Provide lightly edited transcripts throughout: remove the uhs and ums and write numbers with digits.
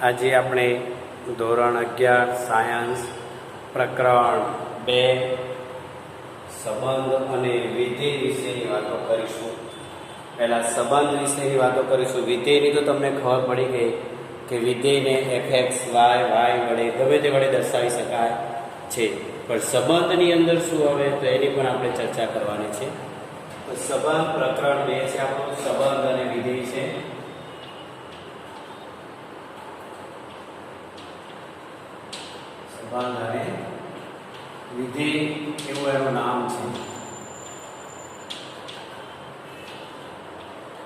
આજે આપણે ધોરણ 11 સાયન્સ પ્રકરણ 2 સંબંધ અને વિધેય વિશેની વાતો કરીશું. પહેલા સંબંધ વિશેની વાતો કરીશું. વિધેયની તો તમને ખબર પડી ગઈ કે વિધેયને fx y વડે ગમે તે વડે દર્શાવી શકાય છે, પણ સંબંધની અંદર શું આવે તો એની પણ આપણે ચર્ચા કરવાની છે. તો સંબંધ પ્રકરણ 2 છે આપણું, સંબંધ અને વિધેય છે. સંબંધ અને વિધેય એવું એનું નામ છે.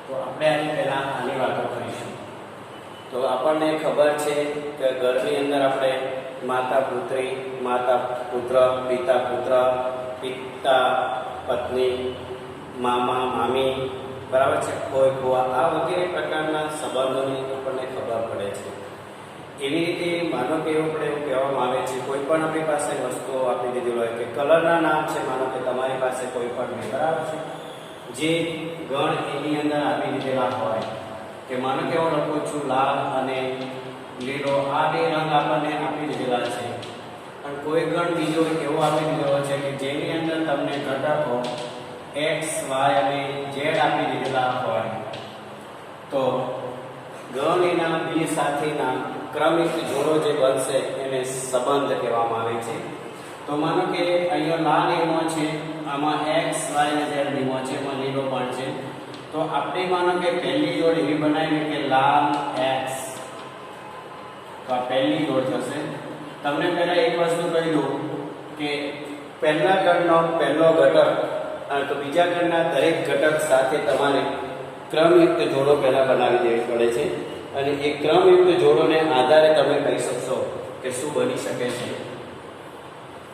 તો આપણે આજે પહેલા આની વાતો કરીશું. તો આપણને ખબર છે કે ઘરની અંદર આપણે માતા પુત્રી, માતા પુત્ર, પિતા પુત્ર, પિતા પત્ની, મામા મામી, બરાબર છે, કોઈ ફુવા, આ વગેરે પ્રકારના સંબંધોની આપણને ખબર પડે છે. એવી રીતે માનો કે એવું કહેવામાં આવે છે, કોઈ પણ આપણી પાસે વસ્તુઓ આપી દીધી હોય કે કલરના નામ છે, માનો કે તમારી પાસે કોઈ પણ બરાબર છે, જે ગણ એની અંદર આપી દીધેલા હોય કે માનો કે હું લખું છું લાલ અને લીલો, આ બે રંગ આપણને આપી દીધેલા છે. પણ કોઈ ગણ બીજો એવો આપી દીધેલો છે કે જેની અંદર તમને ઘટકો x, y અને z આપી દીધેલા હોય, તો ગણ એના બે સાથેના ક્રમિક જોડો જે બનશે એને સંબંધ કહેવામાં આવે છે. તો માનો કે અહીંયા લાલ એમો છે, આમાં x, y અને z લીમો છે, એમાં લીલો પણ છે. તો આપણે માનો કે પહેલી જોડ એવી બનાવી કે લાલ x, તો આ પહેલી જોડ થશે. તમને પહેલા એક વસ્તુ કહી દઉં કે પહેલા ગણનો પહેલો ઘટક તો બીજા ગણના દરેક ઘટક સાથે તમારે ક્રમયુક્ત જોડો પહેલા બનાવી દેવી પડે છે, અને એ ક્રમયુક્ત જોડોને આધારે તમે કહી શકશો કે શું બની શકે છે.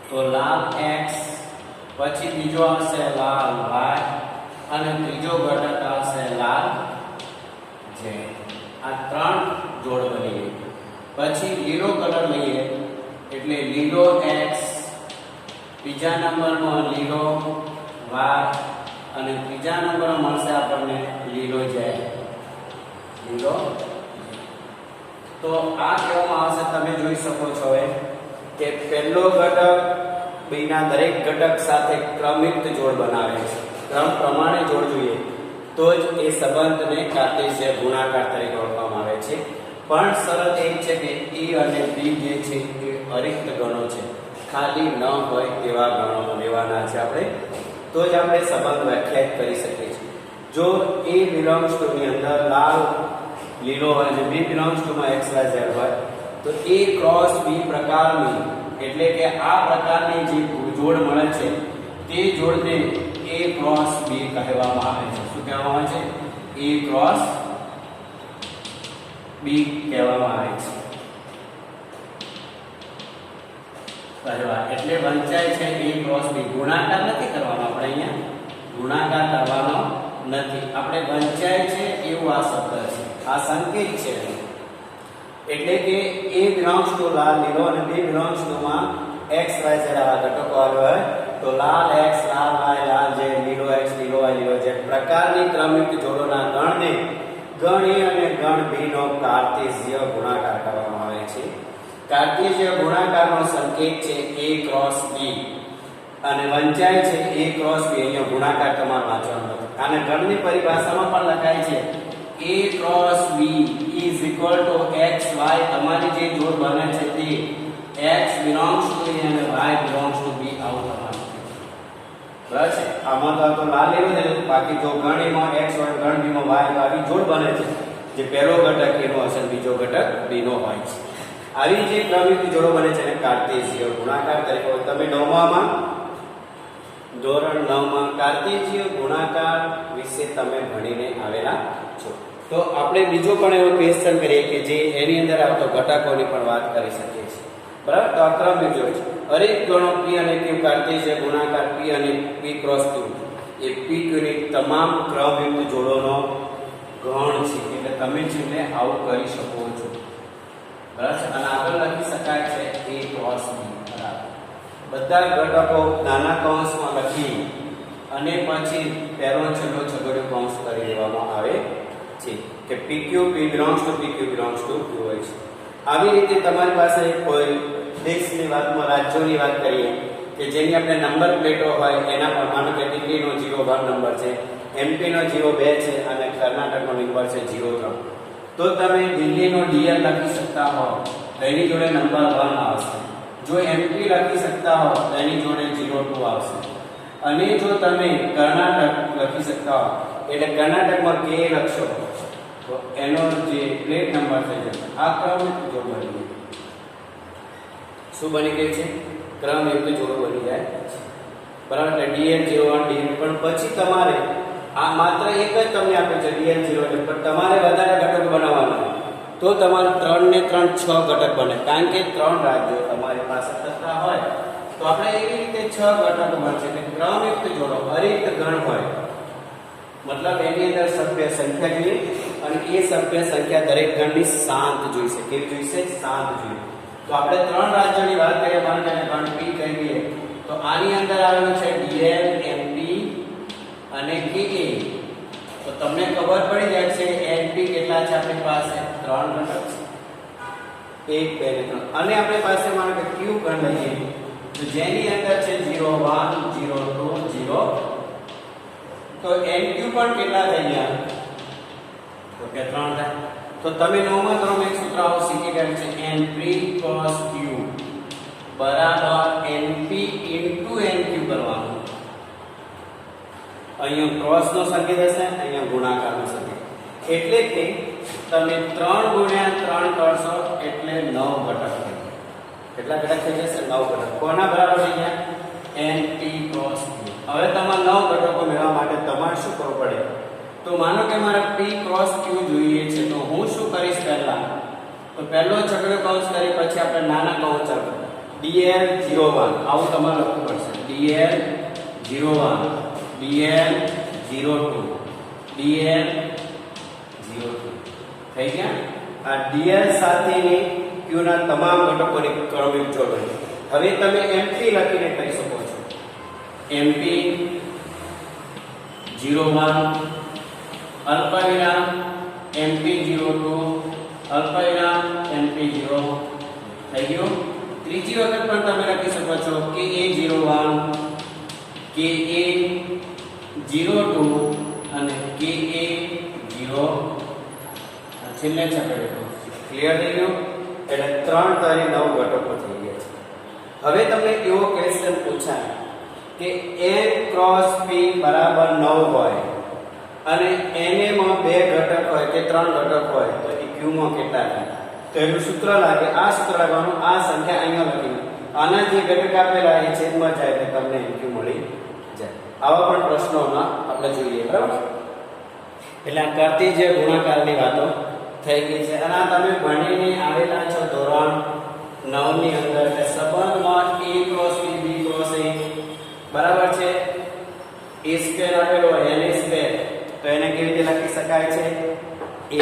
તો લાલ x, પછી બીજો આવશે લાલ y અને ત્રીજો ઘટક આવશે લાલ z. આ ત્રણ જોડ બની ગઈ. પછી લીલો કલર લઈએ એટલે લીલો x, બીજા નંબરમાં લીલો y અને ત્રીજા નંબરમાં મળશે આપણને લીલો z. લીલો, તો આ કહેવામાં આવશે, તમે જોઈ શકો છો હવે કે પહેલો ઘટક બીના દરેક ઘટક સાથે ક્રમયુક્ત જોડ બનાવે છે. ક્રમ પ્રમાણે જોડ જોઈએ તો જ એ સંબંધને કાર્ટેશિય ગુણાકાર તરીકે ઓળખવામાં આવે છે. પણ શરત એ છે કે e અને b જે છે એ અરિક્ત ગણો છે, ખાલી ન હોય તેવા ગણો લેવાના છે આપણે, તો જ આપણે સંબંધ વ્યાખ્યાયિત કરી શકીએ છીએ. જો a બિલોંગ્સ ટુ ની અંદર લાલ લીલો હોય અને b બિલોંગ્સ ટુ માં x y z હોય, તો a ક્રોસ b પ્રકારની, એટલે કે આ પ્રકારની જે જોડ મળે છે તે જોડને a ક્રોસ b કહેવામાં આવે છે. શું કહેવામાં આવે છે? a ક્રોસ b કહેવામાં આવે છે. એટલે વંચાય છે a ક્રોસ b. ગુણાકાર નથી કરવાનો આપણે, અહીંયા ગુણાકાર કરવાનો નથી, આપણે વંચાય છે એવું આ શબ્દ છે, આ સંકેત છે. એટલે કે a બિલોંગ્સ ટુ લાલ લીલો અને b બિલોંગ્સ ટુ માં x y z આવા ઘટકો આવ્યો હોય, તો લાલ x, લાલ y, લાલ z, લીલો x, લીલો y, લીલો z પ્રકારની ક્રમિક જોડોના ગણને ગણ a અને ગણ b નો કાર્ટેશિય ગુણાકાર કરવામાં આવે છે. કાર્ટેશિય ગુણાકારનો સંકેત છે a ક્રોસ b અને વંચાય છે a ક્રોસ b. અહીંયા ગુણાકાર તમારે વાંચવાનો નથી. અને ગણની પરિભાષામાં પણ લખાય છે a cross b is equal to x y. તમારી જે જોડ બને છે તે x belongs to a અને y belongs to b આવું તમારું બરાબર છે. આમાં તો લાલ લીલો છે, બાકી જો ગણ એમાં x હોય, ગણ b માં y, આવી જોડ બને છે જે પહેલો ઘટક એનો હશે, બીજો ઘટક b નો હોય છે. આવી જે ક્રમિક જોડો બને છે એને કાર્ટેશિય ગુણાકાર તરીકે, તમે ધોરણ 9 માં કાર્ટેશિય ગુણાકાર વિશે તમે ભણીને આવેલા છો. તો આપણે બીજો પણ એવો ક્વેશ્ચન કરીએ કે જે એની અંદર આવતો ઘટકોની પણ વાત કરી શકીએ છીએ, બરાબર. તો આ ક્રમિક જોડ છે. હરેક ગણો p અને q કાર્ટેશિય ગુણાકાર p અને p ક્રોસ q એ p q ની તમામ ક્રમયુક્ત જોડોનો ગણ છે. એટલે તમે જેને આવું કરી શકો છો, બરાબર. અને આગળ લખી શકાય છે a ક્રોસ b, બરાબર. બધા ઘટકો નાના કૌંસમાં લખી અને પછી પહેલો છેલ્લો છગડીયો કૌંસ કરી દેવામાં આવે છે કે PQ P belongs to PQ belongs to Q હોય છે. આવી રીતે તમારી પાસે કોઈ દેશની વાતમાં રાજ્યોની વાત કરીએ કે જેની આપણે નંબર પ્લેટો હોય એના પર માનો કે દિલ્હીનો 01 નંબર છે, એમપીનો 02 છે અને કર્ણાટકનો નંબર છે 03, તો તમે દિલ્હીનો ડીએલ લખી શકતા હો તો એની જોડે નંબર 1 આવશે. જો એમપી લખી શકતા હો તો એની જોડે 02 આવશે. અને જો તમે કર્ણાટક લખી શકતા હો એટલે કર્ણાટકમાં કે લખશો તો એનો જે પ્લેટ નંબર થઈ જશે. આ ક્રમયુક્ત જોડ બની ગયું. શું બની ગયું છે? ક્રમયુક્ત જોડ બની જાય બરાબર. ડીએલ 01 ડીએલ પણ પછી તમારે આ માત્ર એક જ તમને આપે છે ડીએલ 0 પણ તમારે વધારે ઘટક બનાવવાના તો તમારે 3 ને 3 6 ઘટક બને. કારણ કે 3 રાજ્યો તમારી પાસે થતા હોય તો આપણે એવી રીતે 6 ઘટકો બનશે કે ક્રમયુક્ત જોડો હરિત ગણ હોય, મતલબ એની અંદર સભ્ય સંખ્યા જોઈએ અને એ સભ્ય સંખ્યા દરેક ગણની શાંત જોઈશે. કેવી જોઈશે? શાંત જોઈએ. તો આપણે 3 રાજ્યોની વાત કરીએ, માનો કે ગણ પી કહી દઈએ તો આની અંદર આવેલું છે ડીએલ, એમપી અને કેએ. તો તમને ખબર પડી જાય છે એમપી કેટલા છે આપણી પાસે? 3 ઘટક છે, 1 2 ને 3. અને આપણી પાસે માનો કે ક્યુ ગણ લઈએ તો જેની અંદર છે 01 02 0, તો એનક્યુ પણ કેટલા થઈ ગયા? તો કે 3 થાય. તો તમે નવમા ધોરણમાં એક સૂત્ર આવું શીખી ગયા છે np cos q બરાબર np nq કરવાનું. અહીંયા ક્રોસ નો સંકેત હશે, અહીંયા ગુણાકારનો સંકેત. એટલે કે તમે 3 ગુણ્યા 3 કરશો એટલે 9 ઘટક થઈ ગયા. કેટલા ઘટક થઈ જશે? 9 ઘટક. કોના બરાબર થઈ ગયા? np cos q. હવે તમારે 9 ઘટકો મેળવવા માટે તમારે શું કરવું પડે? તો માનો કે મારે p cross q જોઈએ છે તો હું શું કરીશ? પહેલા તો પહેલો છગડો કૌંસ કરી પછી આપણે નાના કૌંસ ચાલુ dl 01 આવું તમારે લખવું પડશે. dl 01 dl 02 dl 02 થઈ ગયા. આ dl સાથેની q ના તમામ ઘટકોની ક્રમયુક્ત જોડ બની. હવે તમે mp લખીને કરી શકો છો. mp 01 અલ્પવિરામ mp02 અલ્પવિરામ mp0 થઈ ગયું. ત્રીજી વખત પણ તમે લખી શકો છો ka01 ka02 અને ka0 છેલ્લે છગડો. ક્લિયર થઈ ગયું? એટલે 3 તારી 9 ઘટકો થઈ ગયા છે. હવે તમને એવો ક્વેશ્ચન પૂછાય કે n ક્રોસ p બરાબર 9 હોય અને na માં 2 ઘટક હોય કે 3 ઘટક હોય તો એ q માં કેટલા થાય? તો એનું સૂત્ર લાગે. આ સૂત્ર લાગવાનું. આ સંખ્યા અહીંયા લખીને આના જે ઘટક આપેલા એ છેદમાં જાય એટલે તમને q મળી જાય. આવા પણ પ્રશ્નોમાં આપણે જોઈએ બરાબર. એટલે આ કરતી જે ગુણાકારની વાતો થઈ ગઈ છે અને આ તમે ભણીને આવેલા છો ધોરણ 9 ની અંદર. એટલે સંબંધમાં a cross b b cross a બરાબર છે. a સ્ક્વેર આપેલો હોય n સ્ક્વેર તો એને કેવી રીતે લખી શકાય છે? n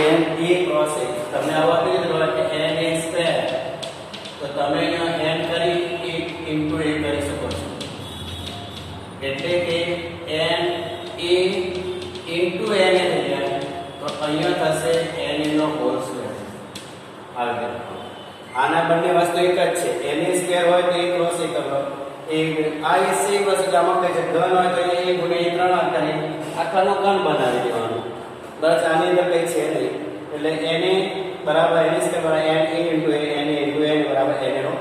a cross a. તમને આવું આપી દીધું હોય કે n a સ્ક્વેર તો તમે અહીંયા n કરી 1 * a કરી શકો છો. એટલે કે n a * n a થઈ જાય તો અહીંયા થશે n નો હોલ સ્ક્વેર. આવે આના બંને વસ્તુ એક જ છે. n a સ્ક્વેર હોય તો a ક્રોસ a કરો. આ સેમ વસ્તુ આમાં કહે છે ઘન હોય તો a ગુણ્યા 3 વાર કરી આખાનો ઘન બનાવી દેવાનો. બસ આની અંદર કઈ છે નહીં. એટલે na બરાબર n સ્ક્વેર બરાબર n a * n બરાબર n નો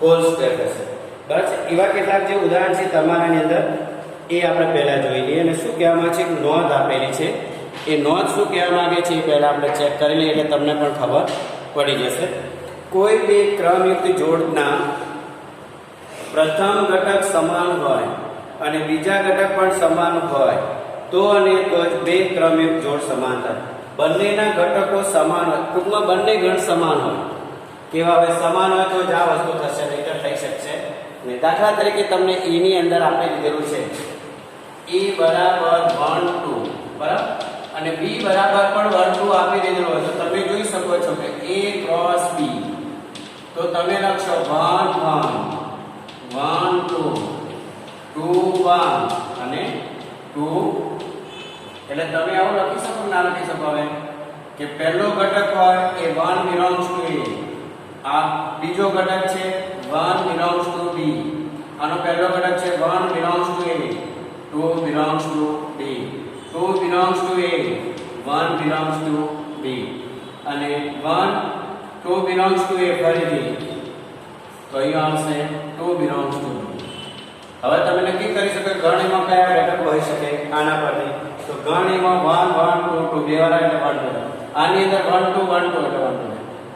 હોલ સ્ક્વેર થશે. બરાબર છે. એવા કેટલાક જે ઉદાહરણ છે તમારાની અંદર એ આપણે પહેલા જોઈ લઈએ. અને શું કહેવામાં છે? નોંધ આપેલી છે. એ નોંધ શું કહેવા માંગે છે એ પહેલા આપણે ચેક કરી લઈએ એટલે તમને પણ ખબર પડી જશે. કોઈ બે ક્રમયુક્ત જોડના પ્રથમ ઘટક સમાન હોય અને બીજા ઘટક પણ સમાન હોય તો અને તો જ બે ક્રમયુક્ત જોડ સમાન થાય. બંનેના ઘટકો સમાન હોય, ટૂંકમાં બંને ગણ સમાન હોય. કેવા હોય? સમાન હોય તો જ આ વસ્તુ થશે, નહીંતર થઈ શકશે નહીં. દાખલા તરીકે તમને e ની અંદર આપણે લીધેલું છે e બરાબર 1 2 બરાબર અને b બરાબર પણ 1 2 આપી દીધેલું હોય તો તમે જોઈ શકો છો કે a ક્રોસ b તો તમે લખશો 1 1 1 2 2 1 અને 2. એટલે તમે આવું લખી શકો ના લખી શકો? હવે કે પહેલો ઘટક હોય એ 1 belongs to a આ બીજો ઘટક છે 1 belongs to B. આનો પહેલો ઘટક છે 1 belongs to A, 2 belongs to B, 2 belongs to A, 1 belongs to B અને 1 2 belongs to A ફરીથી તો અહીંયા આવશે 2 belongs to B. હવે તમે નક્કી કરી શકો ગણ એમાં કયા ઘટક હોઈ શકે આના પરથી. તો ગણ એમાં 1 1 2 2 બે વાર એટલે 1 2. આની અંદર 1 2 1 2 એટલે 1 2.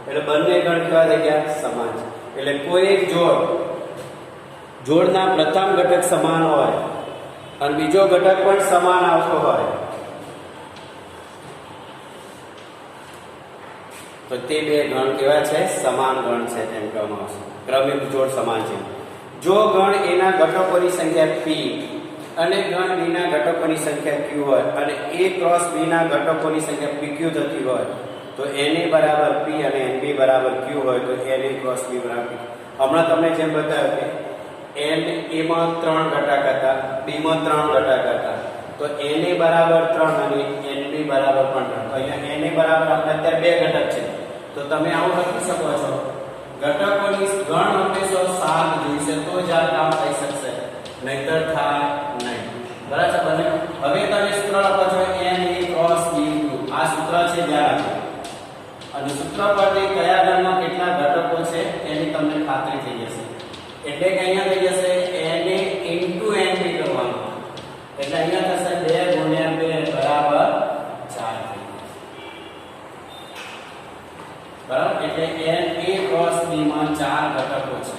એટલે બંને ગણ કેવા થઈ ગયા સમાન છે. એટલે કોઈ એક જોડના પ્રથમ ઘટક સમાન હોય અને બીજો ઘટક પણ સમાન આવતો હોય તો તે બે ગણ કેવા છે સમાન ગણ છે તેમ કહેવામાં આવશે. ક્રમિક જોડ સમાન છે. જો ગણ A ના ઘટકોની સંખ્યા P અને ગણ B ના ઘટકોની સંખ્યા Q હોય અને A ક્રોસ B ના ઘટકોની સંખ્યા PQ થતી હોય તો Na બરાબર P અને Nb બરાબર Q હોય તો Na ક્રોસ B બરાબર P. હમણાં તમને જેમ બતાવ્યું કે A માં 3 ઘટક હતા, B માં 3 ઘટક હતા તો Na બરાબર 3 અને Nb બરાબર પણ 3. અહીંયા Na બરાબર આપણે અત્યારે બે ઘટક છે તો તમે આવું લખી શકો છો ઘટકોની ગણ હંમેશા 7 જોઈશે તો જ આ કામ થઈ શકશે, નહીતર થાય નહીં. બરાબર બને. હવે તમે સૂત્ર લખો છો Na ક્રોસ B Q. આ સૂત્ર છે ધ્યાન રાખો અને સૂત્ર પરથી કયા ગણમાં કેટલા ઘટકો છે એની તમને ખાતરી થઈ જશે. એટલે કે અહીંયા થઈ જશે Na into Nb કરવાનું એટલે અહીંયા થશે 2 ગુણ્યા 2 બરાબર 4 થઈ જશે. બરાબર. એટલે Na ક્રોસ B માં 4 ઘટકો છે.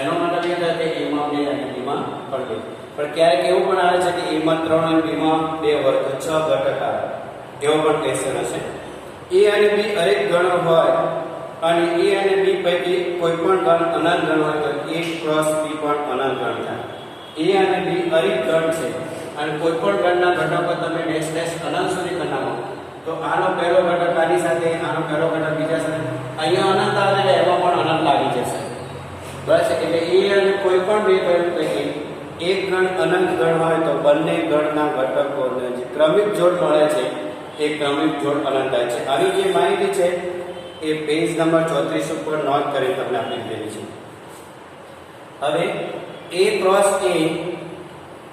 એનો મતલબ એ થાય કે A માં 2 અને B માં પણ 2. પણ ક્યારેક એવું પણ આવે છે કે A માં 3 અને B માં 2 હોય તો 6 ઘટક આવે. એવો પણ ક્વેશ્ચન હશે. A અને B અનેક ગણ હોય અને A અને B પૈકી કોઈ પણ ગણ અનંત ગણ હોય તો A ક્રોસ B પણ અનંત ગણ થાય. A અને B અનેક ગણ છે અને કોઈ પણ ગણના ઘટકો તમે ડેશ ડેશ અનંત સુધી કરી નાખો તો આનો પહેલો ઘટક આની સાથે, આનો પહેલો ઘટક બીજા સાથે, અહીંયા અનંત આવે એટલે એમાં પણ અનંત લાગી જશે. બસ. એટલે A અને કોઈ પણ બે ગણ પૈકી એક ગણ અનંત ગણ હોય તો બંને ગણના ઘટકોને જે ક્રમિક જોડ મળે છે એ ક્રમિક જોડ અનંત થાય છે. આવી જે માહિતી છે એ પેજ નંબર 34 ઉપર નોંધ કરી તમને આપી દીધી છે. હવે A cross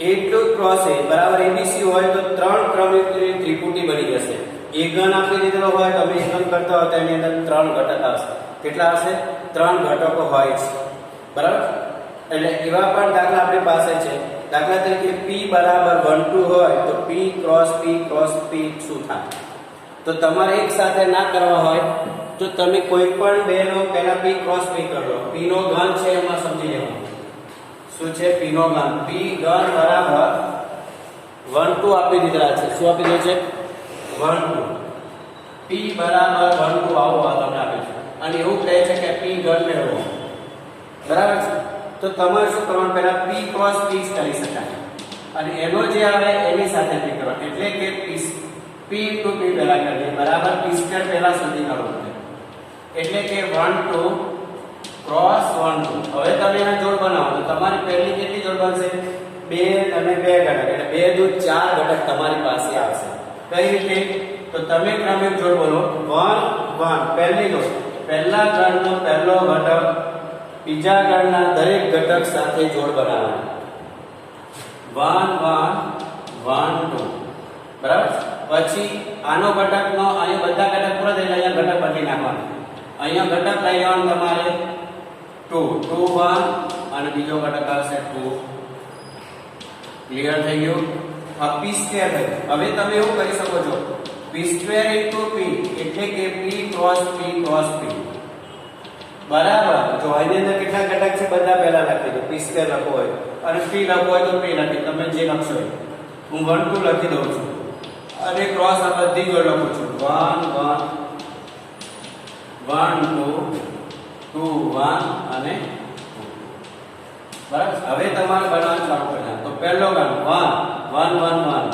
A two cross A બરાબર ABC હોય તો 3 ક્રમિક ત્રિપુટી બની જશે. એક ગણ આપી દીધેલો હોય તો તમે ગણ કરતા હોય તો એની અંદર 3 ઘટક આવશે. કેટલા આવશે? 3 ઘટકો હોય છે. બરાબર. એટલે એવા પણ દાખલા આપણી પાસે છે. દાખલા તરીકે P બરાબર 1 2 હોય તો P ક્રોસ P શું થાય? તો તમારે એક સાથે ના કરવા હોય તો તમે કોઈ પણ બે નો પહેલા P ક્રોસ P કરી લો. P નો ઘન છે એમાં સમજી લેવાનું. શું છે P નો ઘન? P ઘન બરાબર 1 2 આપી દીધેલા છે. શું આપી દીધું છે? 1 2. P બરાબર 1 2 આવો તમને આપે છે અને એવું કહે છે કે P ઘન મેળવો. બરાબર છે. તો તમારે શું કરવાનું? પહેલા P ક્રોસ P કરી શકાય અને એનો જે આવે એની સાથે P કરવાનું. એટલે કે P into P પહેલા કરીએ બરાબર P સ્ક્વેર પહેલા શોધી કાઢો. એટલે કે 1 2 ક્રોસ 1 2. હવે તમે એના જોડ બનાવો તો તમારી પહેલી કેટલી જોડ બનશે? 2 અને 2 ઘટક એટલે 2 દૂ 4 ઘટક તમારી પાસે આવશે. કઈ રીતે? તો તમે ક્રમિક જોડ બોલો 1 1 પહેલી જોડ પહેલા ગણનો પહેલો ઘટક બીજા ગણના દરેક ઘટક સાથે જોડ બનાવવાનો 1 1 1 2. બરાબર. પછી આનો ઘટકનો અહીંયા બધા ઘટક પૂરા થઈ જાય અહીંયા ઘટક બદલી નાખવાનો. અહીંયા ઘટક લઈ લેવાનું તમારે 2 2 1 અને બીજો ઘટક આવશે 2. ક્લિયર થઈ ગયું? આ P સ્ક્વેર થયું. હવે તમે એવું કરી શકો છો P સ્ક્વેર into P એટલે કે P ક્રોસ P બરાબર. જો આની અંદર કેટલા ઘટક છે બધા પહેલા લખી દો. P સ્ક્વેર લખો હોય અને P લખો હોય તો P લખી તમે જે લખશો. હું 1 2 લખી દઉં છું અને ક્રોસ આ બધી જોડ લખું છું 1 1 1 2 2 1 અને 2. બરાબર. હવે તમારે બનાવવાનું ચાલુ કરવાનું. તો પહેલો ગણ 1 1 1 1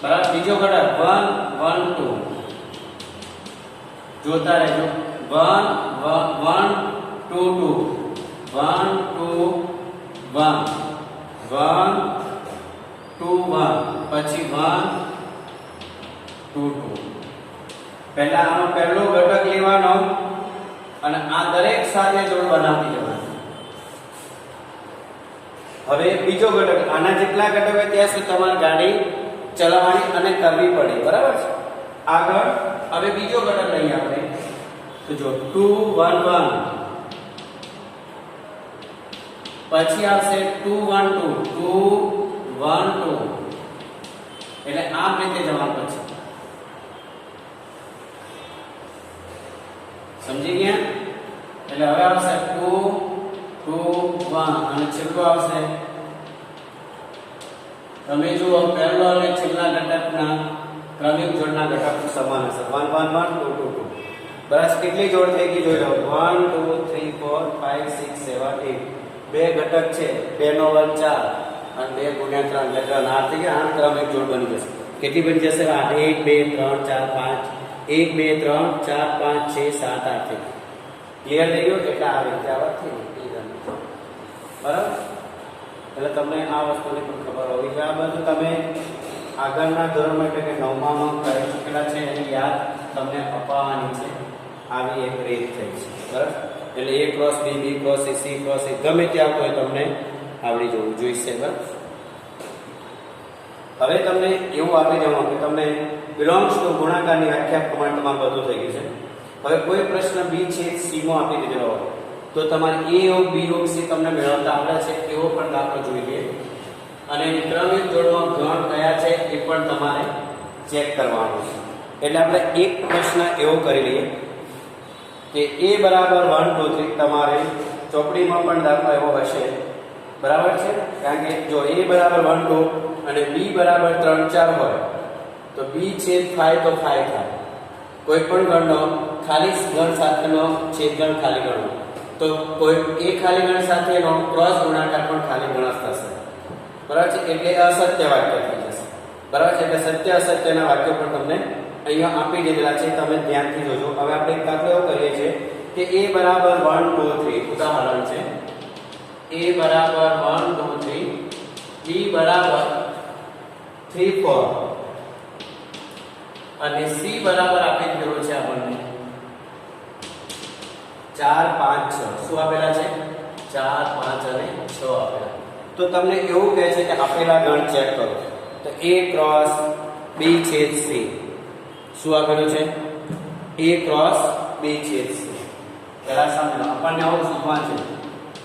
બરાબર. બીજો ઘટક 1 1 2 જોતા રહેજો 1 1 2 2 1 2 1 1 2 1 પછી 1 2 2 પહેલા આનો પહેલો ઘટક લેવાનો અને આ દરેક સાથે જોડ બનાવી દેવાનો. હવે બીજો ઘટક, આના જેટલા ઘટક હોય ત્યાં સુધી તમારે ગાડી ચલાવવાની અને કરવી પડે, બરાબર છે. આગળ હવે બીજો ઘટક લઈએ આપણે, તો જો 2 1 1, પછી આવશે 2 1 2, 2 1 2, એટલે આમ રીતે જવાનું પછી. સમજી ગયા? એટલે હવે આવશે 2 2 1 અને છેલ્લો આવશે, તમે જુઓ પહેલો અને છેલ્લા ઘટકના ક્રમિક જોડના ઘટક સમાન હશે. 1 1 1 2 2 2. બરાબર, કેટલી જોડ થઈ ગઈ જોઈ લો. 1 2 3 4 5 6 7 8. બે ઘટક છે, 2 નો વર્ગ 4 અને 2 ગુણ્યા 3 એટલે 8 થઈ ગયા. 8 ક્રમિક જોડ બની જશે. કેટલી બની જશે? 8 1 2 3 4 5 1 2 3 4 5 6 7 8 થઈ. ક્લિયર થઈ ગયું? એટલે આ રીતે આવત થઈ ગઈ. બરાબર, એટલે તમને આ વસ્તુની પણ ખબર હોવી જોઈએ. આ બધું તમે આગળના ધોરણમાં એટલે કે 9માં કરી ચૂકેલા છે, એની યાદ તમને અપાવવાની છે. આવી એક રીત થઈ છે. બરાબર, એટલે A cross B, B cross C, C cross C ગમે ત્યાં હોય તમને આવડી જવું જોઈશે. બરાબર, હવે તમને એવું આપી દેવાનું કે તમને બિલોંગ્સ ટુ ગુણાકારની વ્યાખ્યા પ્રમાણે તમારે બધું થઈ ગયું છે. હવે કોઈ પ્રશ્ન B છે C માં આપી દીધેલો હોય તો તમારે A યોગ B યોગ C તમને મેળવતા આવડે છે એવો પણ દાખલો જોઈ લઈએ, અને ક્રમિક જોડમાં ગણ કયા છે એ પણ તમારે ચેક કરવાનું છે. એટલે આપણે એક પ્રશ્ન એવો કરી લઈએ કે A બરાબર 1 2 3, તમારે ચોપડીમાં પણ દાખલો એવો હશે. બરાબર છે, કારણ કે જો A બરાબર 1 2 અને B બરાબર 3 4 હોય તો B છેદ 5 તો 5 થાય. કોઈ પણ ગણનો ખાલી ગણ સાથેનો છેદગણ ખાલી ગણો તો કોઈ એ ખાલી ગણ સાથેનો ક્રોસ ગુણાકાર પણ ખાલી ગણ જ થશે. બરાબર છે, એટલે અસત્ય વાક્ય થઈ જશે. બરાબર છે, એટલે સત્ય અસત્યના વાક્યો પણ તમને અહીંયા આપી દીધેલા છે, તમે ધ્યાનથી જોજો. હવે આપણે એક દાખલો એવો કરીએ છીએ કે A બરાબર 1 2 3, ઉદાહરણ છે A બરાબર 1 2 3, B બરાબર 3 4 અને C બરાબર આપી દીધેલો છે આપણને 4 5 6. શું આપેલા છે? 4 5 અને 6 આપેલા. તો તમને એવું કહે છે કે આપેલા ગણ ચેક કરો. તો A ક્રોસ B છેદ C શું આપેલું છે? A ક્રોસ B છેદ C. પહેલા સમજો, આપણને આવું શોધવાનું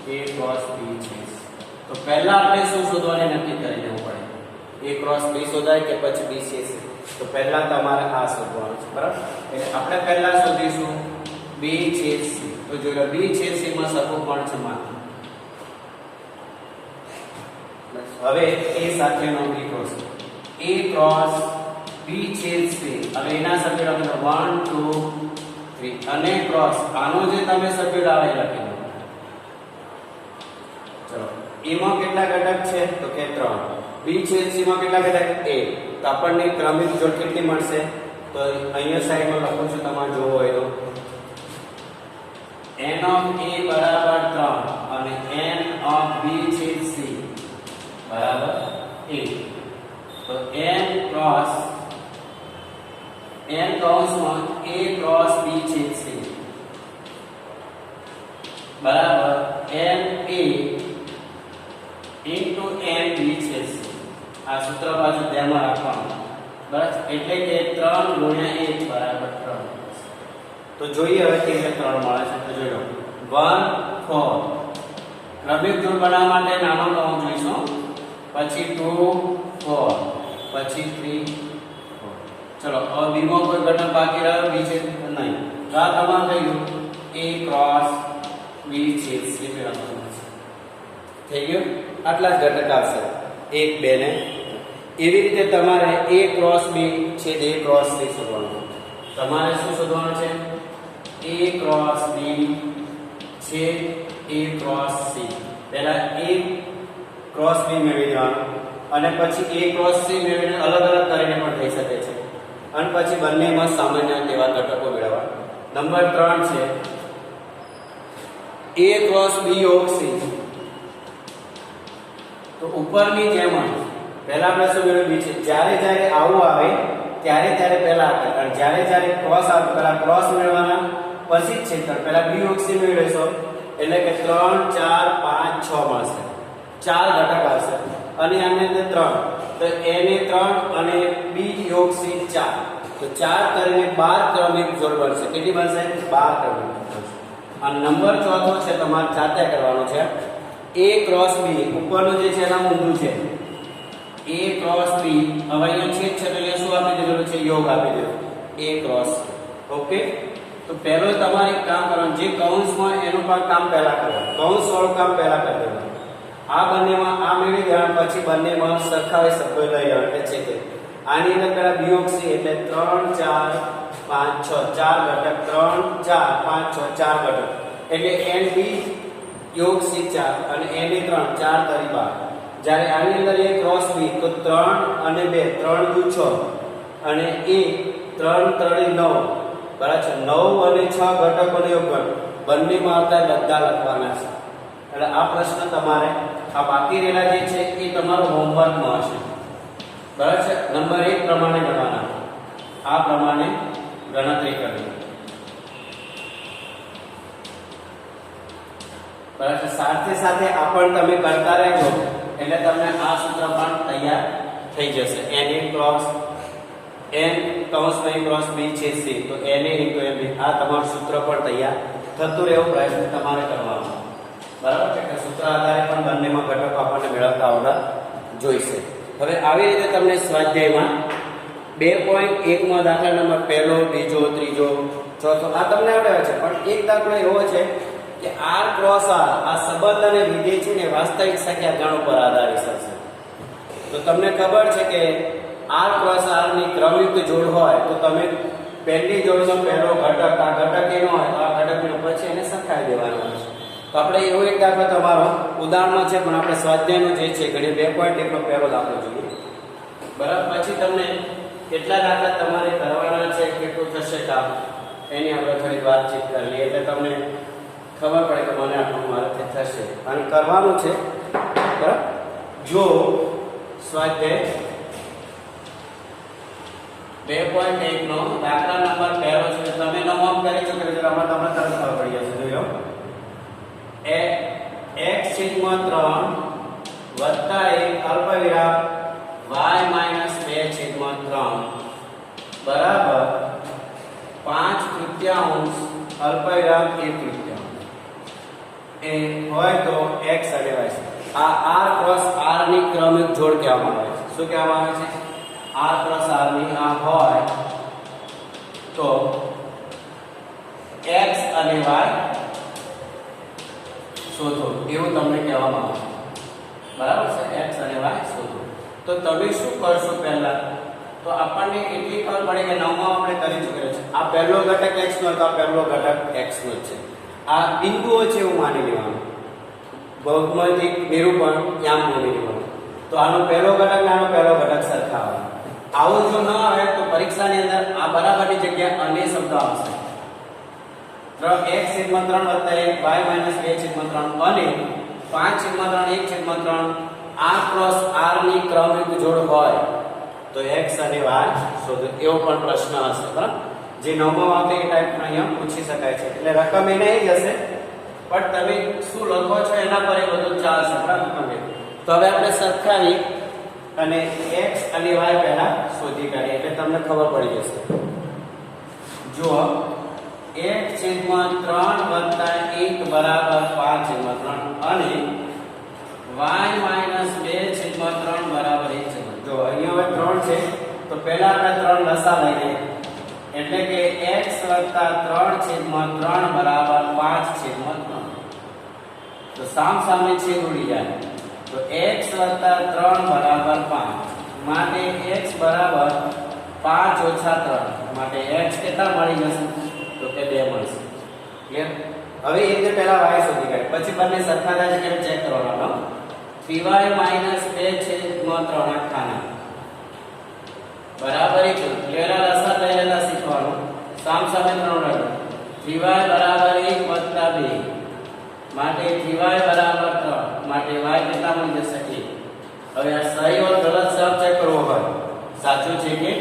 છે A ક્રોસ B છેદ C. તો પહેલા આપણે શું શોધવાનું નક્કી કરી લેવું પડે. A ક્રોસ B શોધાય કે પછી B છેદ C? તો પહેલા તમારે આ શોધવાનું છે. બરાબર, એટલે આપણે પહેલા શોધીશું B છેદ C. તો જોઈ લો B છેદ C માં સરખું કોણ છે? માન. હવે A સાથેનો B cross A cross B છેદ C, હવે એના સભ્યો લખો 1 2 3 અને ક્રોસ આનો જે તમે સભ્યો લાવે લખી દો. ચલો, A માં કેટલા ઘટક છે? તો કે 3. B છેદ C માં કેટલા ઘટક? 1. તો આપણને ક્રમિક જોડ કેટલી મળશે? તો અહીંયા સાઈડમાં લખું છું, તમારે જોવો હોય તો n of A બરાબર 3 અને n of B છેદ C બરાબર 1. તો n ક્રોસ n કૌંસમાં A ક્રોસ B છેદ C બરાબર n A into n B છેદ C. આ સૂત્ર પાછું ધ્યાનમાં રાખવાનું. બરાબર, એટલે કે 3 ગુણ્યા 1 બરાબર 3. તો જોઈએ હવે કેવી રીતે 3 મળે છે. તો જોઈ લો 1 4, ક્રમિક જોડ બનાવવા માટે નાનો કૌંસ જોઈશું, પછી 2 4, પછી 3 4. ચલો, હવે B માં કોઈ ઘટક બાકી રહ્યો? B છેદ નહીં. તો આ તમારું થઈ ગયું A ક્રોસ B છેદ C મેળવવાનું છે. થઈ ગયું? આટલા જ ઘટક આવશે 1 2 ને. એવી રીતે તમારે A ક્રોસ B છેદ A ક્રોસ C શોધવાનું. તમારે શું શોધવાનું છે? A ક્રોસ B છેદ A ક્રોસ C. પહેલા A ક્રોસ B મેળવી દેવાનું અને પછી A ક્રોસ C મેળવીને અલગ અલગ કરીને પણ થઈ શકે છે, અને પછી બંનેમાં સામાન્ય તેવા ઘટકો મેળવવા. નંબર 3 છે A ક્રોસ B યોગ C. તો ઉપરની જેમ પહેલા આપણે શું મેળવ્યું છે? જ્યારે જ્યારે આવું આવે ત્યારે ત્યારે પહેલા આગળ, અને જ્યારે જ્યારે ક્રોસ આવે પહેલા ક્રોસ મેળવવાના, પછી જ છેદખંડ. પહેલા BOC મેળવશો એટલે કે 3 4 5 6 મળશે, 4 ઘટક આવશે અને આની અંદર 3, તો a ને 3 અને BOC 4, તો 4 કરીને 12 ક્રમિક જોડ બનશે. કેટલી બનશે? 12 ક્રમિક બનશે. આ નંબર ચોથો છે, તમારે જાતે કરવાનો છે. A ક્રોસ B ઉપરનું જે છે એના ઊંધું છે, A ક્રોસ B. હવે અહીંયા છેદ છે તો અહીંયા શું આપી દીધેલું છે? યોગ આપી દીધો, A ક્રોસ. ઓકે, તો પહેલો તમારે એક કામ કરવાનું, જે કૌંસમાં એનું પણ કામ પહેલા કરવાનું, કૌંસ વાળું કામ પહેલા કરી દેવાનું. આ બંનેમાં આ મેળવી દેવાનું, પછી બંનેમાં સરખાવે શબ્દો લઈ આવવાનું. એટલે છે કે આની અંદર પહેલા BOC એટલે 3 4 5 6 4 ઘટક, 3 4 5 6 4 ઘટક, એટલે NB યોગ C 4 અને N એ 3 4 તરી 12. જ્યારે આની અંદર A ક્રોસ B તો 3 અને 2 3 દુ 6 અને A 3 3 9, બરાબર છે. 9 અને 6 ઘટકોનો યોગફળ બંનેમાં આવતા બધા લખવાના છે. એટલે આ પ્રશ્ન તમારે આ બાકી રહેલા જે છે એ તમારો હોમવર્કમાં હશે, બરાબર છે. નંબર 1 પ્રમાણે ગણવાના, આ પ્રમાણે ગણતરી કરવી, બરાબર છે. સાથે સાથે આ પણ તમે કરતા રહેજો એટલે તમને આ સૂત્ર પણ તૈયાર થઈ જશે. n ક્રોસ n કૌંસમાં ક્રોસ b છે c, તો n * mb, આ તમારું સૂત્ર પણ તૈયાર થતું રહે એવો પ્રયત્ન તમારે કરવાનો, બરાબર છે. કે સૂત્ર આધારે પણ બંનેમાં ઘટકો આપણને મેળવતા આવડા જોઈશે. હવે આવી રીતે તમને સ્વાધ્યાયમાં 2.1 માં દાખલા નંબર પહેલો, બીજો, ત્રીજો, ચોથો આ તમને આવડે છે, પણ એક દાખલો એવો છે કે r ક્રોસ r આ સંબંધ અને વિધેય છે ને વાસ્તવિક સંખ્યા ગણ ઉપર આધારિત હશે. તો તમને ખબર છે કે r ક્રોસ r ની ક્રમયુક્ત જોડ હોય તો તમે પહેલી જોડનો પહેલો ઘટક, આ ઘટક એનો હોય તો આ ઘટકનો પછી એને સરખાવી દેવાનો છે. તો આપણે એવો એક દાખલો તમારો ઉદાહરણમાં છે, પણ આપણે સ્વાધ્યાયનો જે છે ઘડી 2.1 નો પહેલો દાખલો જોઈએ, બરાબર. પછી તમને કેટલા દાખલા તમારે કરવાના છે, કેટલું થશે કામ, એની આપણે થોડી વાતચીત કરી લઈએ એટલે તમને ખબર પડે કે મને આટલું મારાથી થશે અને કરવાનું છે, બરાબર. જો સ્વાધ્યાય 2.1 નો દાખલા નંબર પહેલો છે, તમે નોમ કરી ચૂકે છો, આમાં તમને તરત ખબર પડી જશે. જોઈ લો, x/3 વત્તા 1 અલ્પવિરામ y-2/3 બરાબર 5/3 અલ્પવિરામ 1/3 એ હોય તો x અને y. આ r ક્રોસ r ની ક્રમિક જોડ કહેવામાં આવે છે. શું કહેવામાં આવે છે? r ક્રોસ r ની આ હોય તો x અને y શોધો, એવું તમને કહેવામાં આવે, બરાબર છે. x અને y શોધો. તો તમે શું કરશો? પહેલા તો આપણને એટલી ખબર પડે કે નવમાં આપણે કરી ચૂકેલા છે. આ પહેલો ઘટક x નો હતો, આ પહેલો ઘટક x નો છે. આ બિંદુઓ છે એવું માની લેવાનું, ભૌમિતિક નિરૂપણ યામ માની લેવાનું. તો આનો પહેલો ઘટક ને આનો પહેલો ઘટક સરખાવવાનો. આવું જો ન આવે તો પરીક્ષાની અંદર આ બરાબરની જગ્યાએ અન્ય શબ્દ આવશે. x/3 વત્તા 1 y-2/3 અને 5/3 1/3 r ક્રોસ r ની ક્રમિક જોડ હોય તો x અને y શોધો, એવો પણ પ્રશ્ન હશે, બરાબર. જે નવમાં આવે એ ટાઈપનો અહીંયા પૂછી શકાય છે. એટલે રકમ એને જ હશે, પણ તમે શું લખો છો એના પર એ બધું ચાલશે, બરાબર. તો હવે આપણે સરખાવી અને x અને y પહેલા શોધી કાઢીએ એટલે તમને ખબર પડી જશે. જુઓ, 1/3 વત્તા 1 બરાબર 5/3 અને y-2/3 બરાબર 1. જો અહીંયા હવે 3 છે તો પહેલા આપણે 3 લસા લઈ લઈએ એટલે કે x + 3/3 બરાબર 5/3. તો સામસામે છેદ ઉડી જાય તો x + 3 બરાબર 5 માટે x બરાબર 5 - 3 માટે x કેટલા મળી જશે? તો કે 2 મળશે. ક્લિયર? હવે એ રીતે પહેલા y શોધી કાઢીએ, પછી બંને સરખા થાય છે કે ચેક કરવાનો. 3y - 2/3 આખાના બરાબર 1. લેરા લસા લઈ લેતા શીખવાનું. સામ સામે 3 રાખો. 3y બરાબર 1 + 2 માટે 3y બરાબર 3 માટે y કેટલા મળી જશે? 1. હવે આ સહી ઓર ગલત જવાબ ચેક કરવો હોય, સાચું છે કે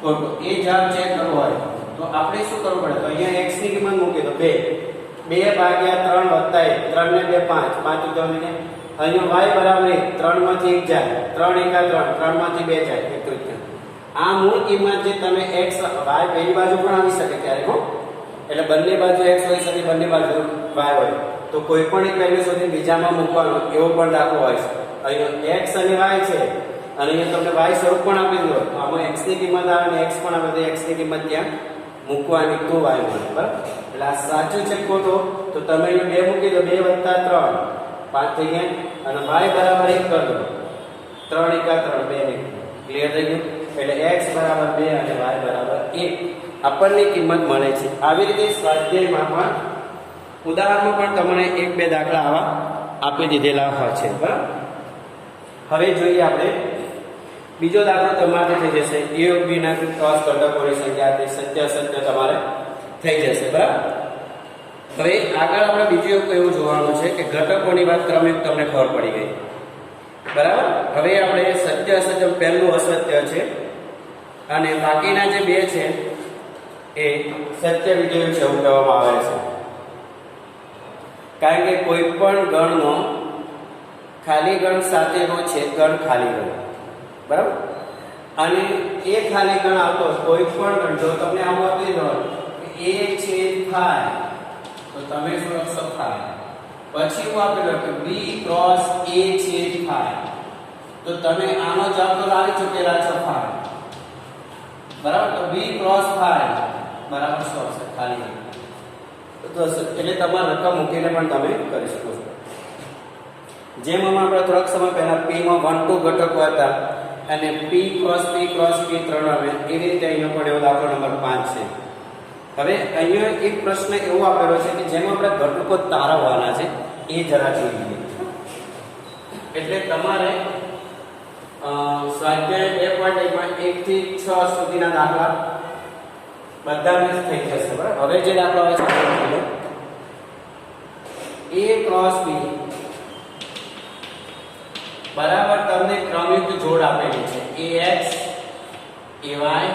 ખોટો. એ જવાબ ચેક કરવો હોય તો આપણે શું કરવું પડે? તો અહીંયા x ની કિંમત મૂકી દો 2 ભાગ્યા 3 વત્તા 1, 3 ને 2 5, 5 તો ને અહીંયા y બરાબર 1, 3 માંથી 1 જાય, 3 એકા 3, 3 માંથી 2 જાય, 1 તૃતીયાંશ. આ મૂળ કિંમત જે તમે x y પેલી બાજુ પણ આવી શકે ક્યારેક હો, એટલે બંને બાજુ x હોય શકે, બંને બાજુ y હોય, તો કોઈ પણ એક વેલ્યુ સુધી બીજામાં મૂકવાનો એવો પણ દાખલો હોય છે. અહીંયા x અને y છે અને અહીંયા તમને y સ્વરૂપ પણ આપી દો, આમાં x ની કિંમત આવે અને x પણ આવે તો x ની કિંમત ત્યાં મૂકવાની તો y મળે. બરાબર, એટલે આ સાચું છે ખોટો તો તમે અહીંયા 2 મૂકી દો, 2 વત્તા 3 5 થઈ ગયા અને y બરાબર 1 કરી દો, 3 એકા 3 2 ને ક્લિયર થઈ ગયું. એટલે x બરાબર 2 અને y બરાબર 1 આપણને કિંમત મળે છે. આવી રીતે સ્વાધ્યાયમાં પણ ઉદાહરણમાં પણ તમને 1-2 દાખલા આવા આપી દીધેલા હોય છે. બરાબર, હવે જોઈએ આપણે બીજો દાખલો તમારે થઈ જશે a of b ના ક્રોસ ઘટકોની સંખ્યા, તે સત્ય અસત્ય તમારે થઈ જશે. બરાબર, હવે આગળ આપણે બીજું એવું જોવાનું છે કે ઘટકોની વાત ક્રમિક તમને ખબર પડી ગઈ. બરાબર, હવે આપણે સત્ય અસત્ય, પહેલું અસત્ય છે અને બાકીના જે 2 છે એ સત્ય વિધેયો છે એવું કહેવામાં આવે છે. કારણ કે કોઈ પણ ગણનો ખાલી ગણ સાથેનો છેદગણ ખાલી ગણ. બરાબર, અને એ ખાલી ગણ આવતો કોઈ પણ ગણ, જો તમને આવું આપી દો a છેદ થાય તો તમે શું લખશો? થાય. પછી હું આપેલો કે b ક્રોસ a છેદ થાય તો તમે આનો જવાબ તો લાવી ચૂકેલા છો થાય. બરાબર, તો b ક્રોસ થાય બરાબર શું આવશે? ખાલી. તો એટલે તમારે રકમ મૂકીને પણ તમે કરી શકો છો. જેમ આપણે થોડાક સમય પહેલા p માં 1 2 ઘટકો હતા અને p ક્રોસ p 3 આવે, એવી રીતે અહીંયા પણ એવો દાખલો નંબર 5 છે. હવે અહીંયા એક પ્રશ્ન એવો આપેલો છે કે જેમાં આપણે ઘટકો તારવવાના છે, એ જરા જોઈ લઈએ. એટલે તમારે સ્વાધ્યાય 2.1 માં 1 થી 6 સુધીના દાખલા બધાને થઈ જશે. બરાબર, હવે જે દાખલો આવે છે a ક્રોસ b બરાબર તમને ક્રમયુક્ત જોડ આપેલી છે ax ay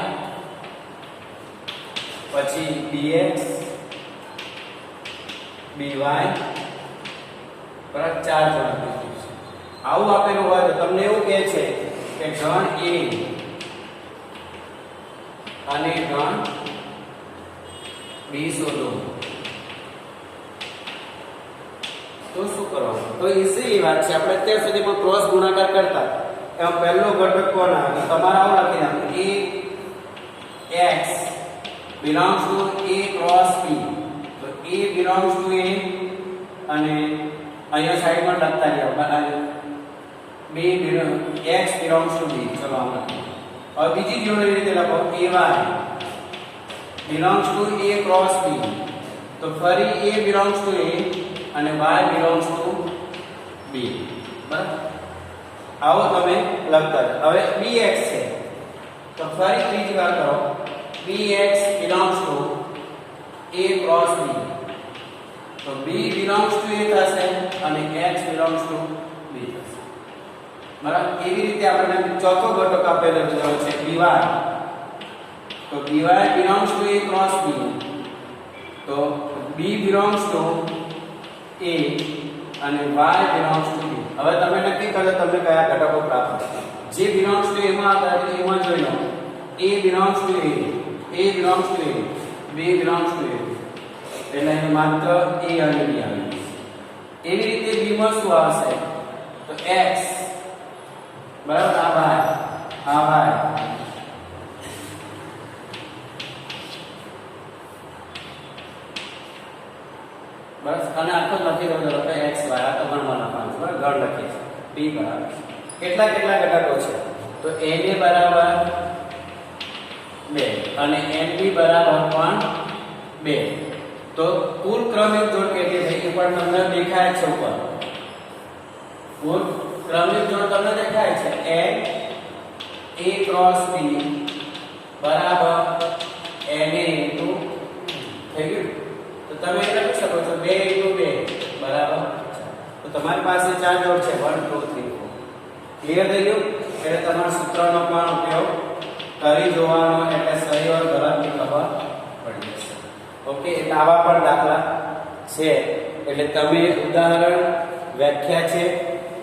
પછી bx by બરાબર 4 જોડ આપેલું છે. આવું આપેલું હોય તો તમને એવું કહે છે કે ગણ a અને ગણ b શોધો. તો શું કરવાનું? તો ઈઝી વાત છે. આપણે અત્યાર સુધીમાં ક્રોસ ગુણાકાર કરતા એમાં પહેલો ઘટક કોણ આવે? તમારે આવું લખી નાખવું a x belongs to a cross b. તો a belongs to a અને અહીંયા સાઈડમાં લખતા રહ્યા b x belongs to b. ચલો આમ લખીએ. હવે બીજી જોડ એવી રીતે લખો a y belongs to a cross b. તો ફરી a belongs to a અને y belongs to b. બરાબર, આવો તમે લખતા. હવે bx છે તો ફરી ત્રીજી વાર કરો bx belongs to a cross b. તો b belongs to a થશે અને x belongs to b થશે. બરાબર, એવી રીતે આપણે ચોથો ઘટક આપેલો છે by. તો by belongs to a cross b. તો b belongs to a અને y belongs to b. હવે તમે નક્કી કરો તમને કયા ઘટકો પ્રાપ્ત થશે. જે belongs to a માં હતા એમાં જોઈ લો. a belongs to a, a belongs to a, b belongs to a. એટલે અહીં માત્ર a અને b આવે. એવી રીતે b માં શું આવશે? તો x બરાબર આ y બસ, અને આખો લખી દો તો x y આ તો ગણમાં લખવાનું છે. બરાબર, ગણ લખીએ છીએ p બરાબર કેટલા ઘટકો છે? તો a b બરાબર 2 અને nb બરાબર પણ 2. તો કુલ ક્રમિક જોડ કેટલી થઈ એ પણ તમને દેખાય છે ઉપર. કુલ ક્રમિક જોડ તમને દેખાય છે a ક્રોસ b બરાબર na ઇન્ટુ થઈ ગયું. તો તમે લખી શકો છો 2 * 2 બરાબર. તો તમારી પાસે 4 જોડ છે 1 2 3 4. ક્લિયર થઈ ગયું? એટલે તમારા સૂત્રનો પણ ઉપયોગ કરી જોવાનો એટલે સહી ઓર ગલતની ખબર પડી જશે. ઓકે, એટલે આવા પણ દાખલા છે. એટલે તમે ઉદાહરણ વ્યાખ્યા છે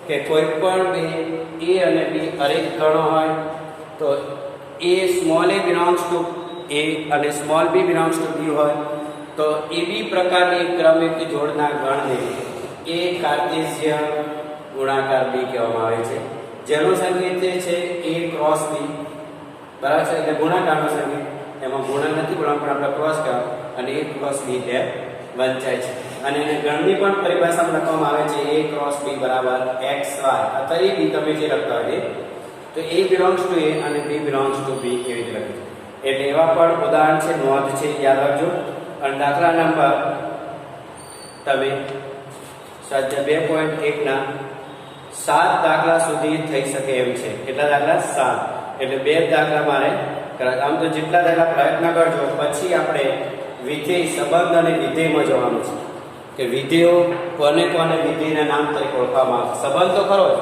કે કોઈ પણ બે a અને b અરેખ ગણો હોય તો a small a belongs to a અને small b belongs to b હોય તો ab પ્રકારની ક્રમિક જોડના ગણને a કાર્ટેશિયન ગુણાકાર b કહેવામાં આવે છે, જેનો સંકેત છે a ક્રોસ b. બરાબર છે, એટલે ગુણાકારનો સંકેત, એમાં ગુણન નથી પણ આપણે ક્રોસ કર અને a ક્રોસ b એ વંચાય છે. અને એને ગણની પણ પરિભાષામાં લખવામાં આવે છે a ક્રોસ b બરાબર xy અથવા a b તમે જે લખતા હોય તો a બિલોંગ્સ ટુ a અને b બિલોંગ્સ ટુ b એવી રીતે લખી. એટલે એવા પણ ઉદાહરણ છે, નોંધ છે, યાદ રાખજો. અને દાખલા નંબર તમે સ્વાધ્યાય 2.1 ના 7 દાખલા સુધી થઈ શકે એમ છે. કેટલા દાખલા? 7. એટલે 2 દાખલા મારે કરવા. આમ તો જેટલા દાખલા પ્રયત્ન કરજો, પછી આપણે વિધેય સંબંધ અને વિધેયમાં જવાનું છે કે વિધેયો કોને કોને વિધેયના નામ તરીકે ઓળખવામાં આવે. સંબંધ તો ખરો જ,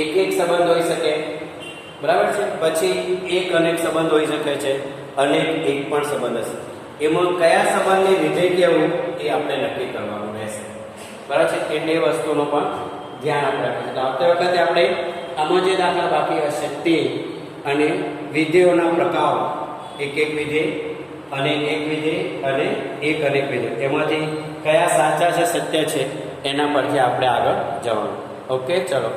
એક સંબંધ હોઈ શકે, બરાબર છે. પછી એક અનેક સંબંધ હોઈ શકે છે, અનેક એક પણ સંબંધ હશે. એમાં કયા સંબંધને વિધેય કહેવું એ આપણે નક્કી કરવાનું રહેશે, બરાબર છે. એટલે એ વસ્તુનું પણ ધ્યાન આપણે રાખવું. આવતી વખતે આપણે આમાં જે દાખલા બાકી હશે તે અને વિધેયોના પ્રકારો, એક વિધેય, અનેક વિધેય અને એક અનેક વિધેય, એમાંથી કયા સાચા છે, સત્ય છે, એના પરથી આપણે આગળ જવાનું. ઓકે, ચલો.